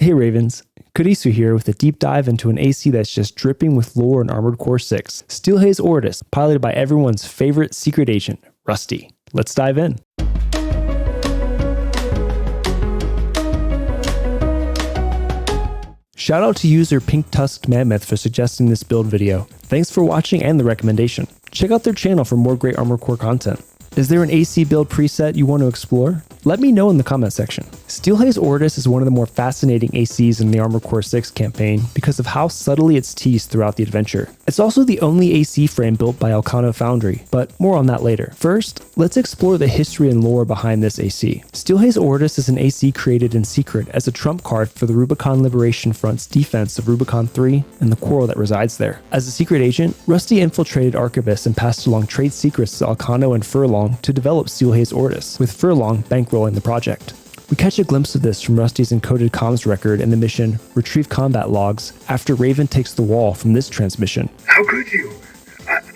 Hey Ravens, Kurisu here with a deep dive into an AC that's just dripping with lore in Armored Core 6, Steel Haze Ortus, piloted by everyone's favorite secret agent, Rusty. Let's dive in. Shout out to user Pink Tusked Mammoth for suggesting this build video. Thanks for watching and the recommendation. Check out their channel for more great Armored Core content. Is there an AC build preset you want to explore? Let me know in the comment section. Steel Haze Ortus is one of the more fascinating ACs in the Armored Core 6 campaign because of how subtly it's teased throughout the adventure. It's also the only AC frame built by Elcano Foundry, but more on that later. First, let's explore the history and lore behind this AC. Steel Haze Ortus is an AC created in secret as a trump card for the Rubicon Liberation Front's defense of Rubicon 3 and the quarrel that resides there. As a secret agent, Rusty infiltrated Arquebus and passed along trade secrets to Elcano and Furlong to develop Steel Haze Ortus, with Furlong bankrolling the project. We catch a glimpse of this from Rusty's encoded comms record in the mission Retrieve Combat Logs after Raven takes the wall from this transmission. How could you?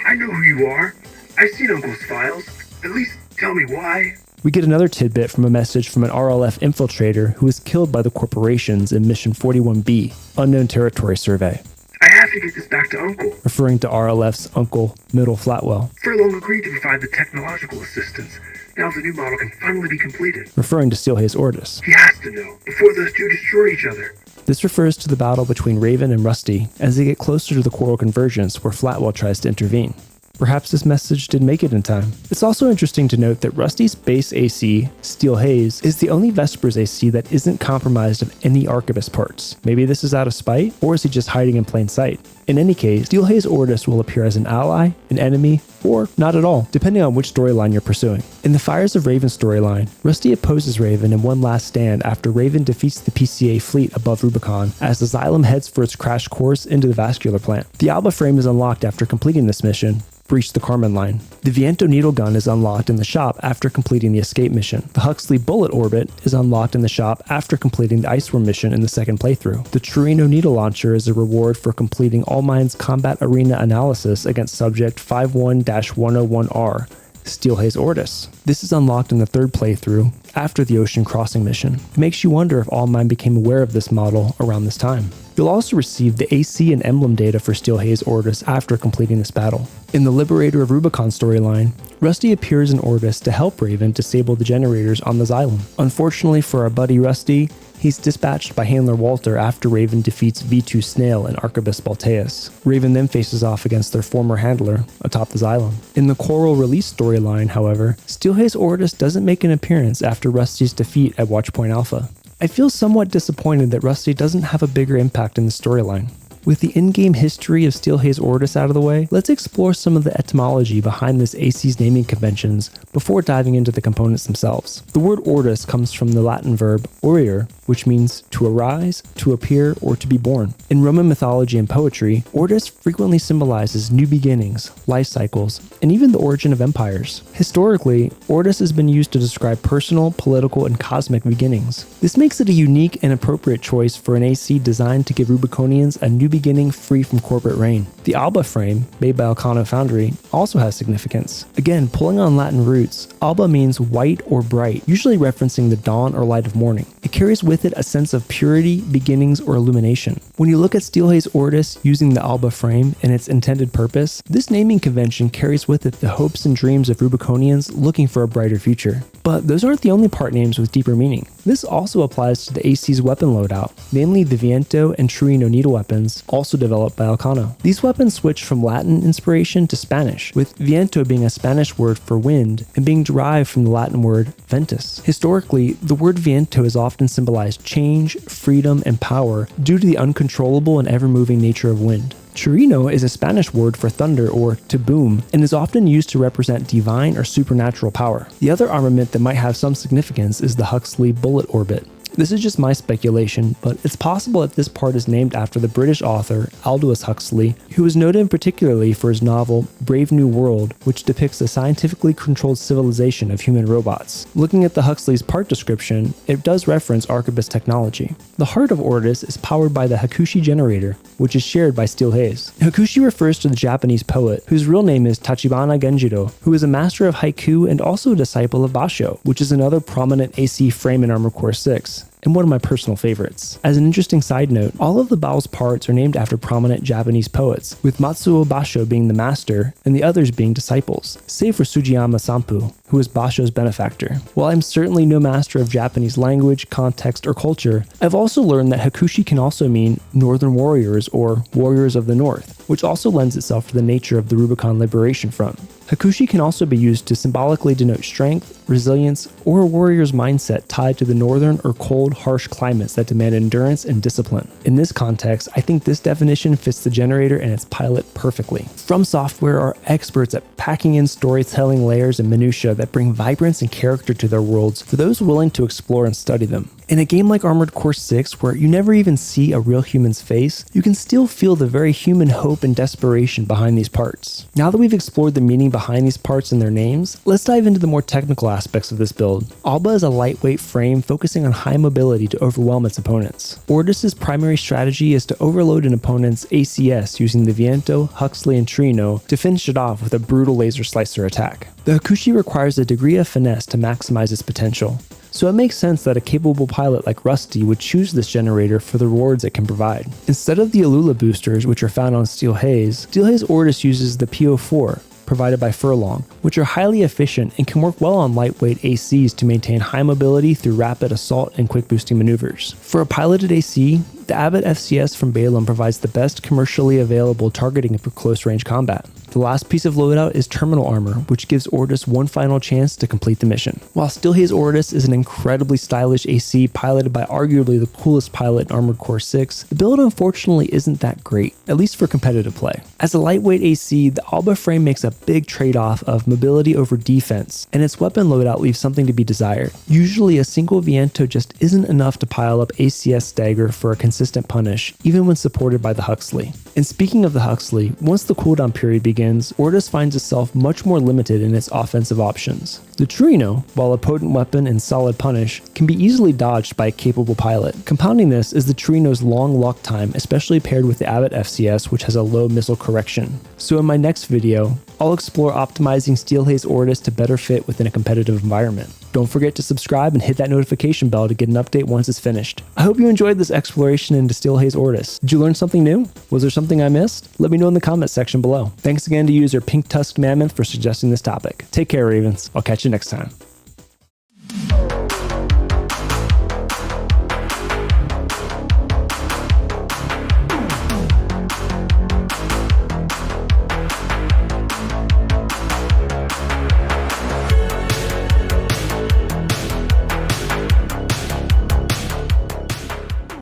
I know who you are. I've seen Uncle's files. At least tell me why. We get another tidbit from a message from an RLF infiltrator who was killed by the corporations in Mission 41B, Unknown Territory Survey. I have to get this back to Uncle. Referring to RLF's Uncle, Middle Flatwell. Furlong agreed to provide the technological assistance. Now the new model can finally be completed. Referring to Steel Haze Ortus. He has to know, before those two destroy each other. This refers to the battle between Raven and Rusty as they get closer to the Quarrel Convergence where Flatwell tries to intervene. Perhaps this message didn't make it in time. It's also interesting to note that Rusty's base AC, Steel Haze, is the only Vespers AC that isn't compromised of any Arquebus parts. Maybe this is out of spite, or is he just hiding in plain sight? In any case, Steel Haze Ortus will appear as an ally, an enemy, or not at all, depending on which storyline you're pursuing. In the Fires of Raven storyline, Rusty opposes Raven in one last stand after Raven defeats the PCA fleet above Rubicon as the Xylem heads for its crash course into the vascular plant. The Alba frame is unlocked after completing this mission, Breach the Carmen line. The Viento needle gun is unlocked in the shop after completing the escape mission. The Huxley bullet orbit is unlocked in the shop after completing the Iceworm mission in the second playthrough. The Torino needle launcher is a reward for completing All Minds combat arena analysis against subject 51-101R, Steel Haze Ortus. This is unlocked in the third playthrough after the ocean crossing mission. It makes you wonder if All Mind became aware of this model around this time. You'll also receive the AC and emblem data for Steel Haze Ortus after completing this battle. In the Liberator of Rubicon storyline, Rusty appears in Ortus to help Raven disable the generators on the Xylem. Unfortunately for our buddy Rusty, he's dispatched by Handler Walter after Raven defeats V2 Snail and Arquebus Balteus. Raven then faces off against their former handler atop the Xylem. In the Coral Release storyline, however, Steel Haze Ortus doesn't make an appearance after Rusty's defeat at Watchpoint Alpha. I feel somewhat disappointed that Rusty doesn't have a bigger impact in the storyline. With the in-game history of Steel Haze Ortus out of the way, let's explore some of the etymology behind this AC's naming conventions before diving into the components themselves. The word Ortus comes from the Latin verb oriere, which means to arise, to appear, or to be born. In Roman mythology and poetry, Ortus frequently symbolizes new beginnings, life cycles, and even the origin of empires. Historically, Ortus has been used to describe personal, political, and cosmic beginnings. This makes it a unique and appropriate choice for an AC designed to give Rubiconians a new beginning free from corporate reign. The Alba frame, made by Elcano Foundry, also has significance. Again, pulling on Latin roots, Alba means white or bright, usually referencing the dawn or light of morning. It carries with it a sense of purity, beginnings, or illumination. When you look at Steel Haze Ortus using the Alba frame and its intended purpose, this naming convention carries with it the hopes and dreams of Rubiconians looking for a brighter future. But those aren't the only part names with deeper meaning. This also applies to the AC's weapon loadout, namely the Viento and Torino needle weapons, also developed by Elcano. These weapons switch from Latin inspiration to Spanish, with Viento being a Spanish word for wind and being derived from the Latin word ventus. Historically, the word Viento has often symbolized change, freedom, and power due to the uncontrollable and ever-moving nature of wind. Torino is a Spanish word for thunder or to boom, and is often used to represent divine or supernatural power. The other armament that might have some significance is the Huxley bullet orbit. This is just my speculation, but it's possible that this part is named after the British author Aldous Huxley, who was noted particularly for his novel Brave New World, which depicts a scientifically controlled civilization of human robots. Looking at the Huxley's part description, it does reference Arquebus technology. The heart of Ortus is powered by the Hakushi generator, which is shared by Steel Haze. Hakushi refers to the Japanese poet, whose real name is Tachibana Genjiro, who is a master of haiku and also a disciple of Basho, which is another prominent AC frame in Armored Core 6. and one of my personal favorites. As an interesting side note, all of the bao's parts are named after prominent Japanese poets, with Matsuo Basho being the master and the others being disciples, save for Sugiyama Sampu, who was Basho's benefactor. While I'm certainly no master of Japanese language, context, or culture, I've also learned that Hakushi can also mean Northern Warriors or Warriors of the North, which also lends itself to the nature of the Rubicon Liberation Front. Hakushi can also be used to symbolically denote strength, resilience, or a warrior's mindset tied to the northern or cold, harsh climates that demand endurance and discipline. In this context, I think this definition fits the generator and its pilot perfectly. From Software are experts at packing in storytelling layers and minutiae that bring vibrance and character to their worlds for those willing to explore and study them. In a game like Armored Core 6, where you never even see a real human's face, you can still feel the very human hope and desperation behind these parts. Now that we've explored the meaning behind these parts and their names, let's dive into the more technical aspects of this build. Alba is a lightweight frame focusing on high mobility to overwhelm its opponents. Ortus's primary strategy is to overload an opponent's ACS using the Viento, Huxley, and Trino to finish it off with a brutal laser slicer attack. The Hakushi requires a degree of finesse to maximize its potential, so it makes sense that a capable pilot like Rusty would choose this generator for the rewards it can provide. Instead of the Alula boosters, which are found on STEEL Haze Ortus uses the PO4, provided by Furlong, which are highly efficient and can work well on lightweight ACs to maintain high mobility through rapid assault and quick boosting maneuvers. For a piloted AC, the Abbott FCS from Balaam provides the best commercially available targeting for close range combat. The last piece of loadout is Terminal Armor, which gives Ortus one final chance to complete the mission. While STEEL Haze Ortus is an incredibly stylish AC piloted by arguably the coolest pilot in Armored Core 6, the build unfortunately isn't that great, at least for competitive play. As a lightweight AC, the Alba frame makes a big trade-off of mobility over defense, and its weapon loadout leaves something to be desired. Usually a single Viento just isn't enough to pile up ACS stagger for a consistent punish, even when supported by the Huxley. And speaking of the Huxley, once the cooldown period begins, Ortus finds itself much more limited in its offensive options. The Trino, while a potent weapon and solid punish, can be easily dodged by a capable pilot. Compounding this is the Trino's long lock time, especially paired with the Abbott FCS, which has a low missile correction. So in my next video, I'll explore optimizing STEEL Haze Ortus to better fit within a competitive environment. Don't forget to subscribe and hit that notification bell to get an update once it's finished. I hope you enjoyed this exploration into STEEL Haze Ortus. Did you learn something new? Was there something I missed? Let me know in the comments section below. Thanks again to user Pink Tusked Mammoth for suggesting this topic. Take care, Ravens. I'll catch you next time.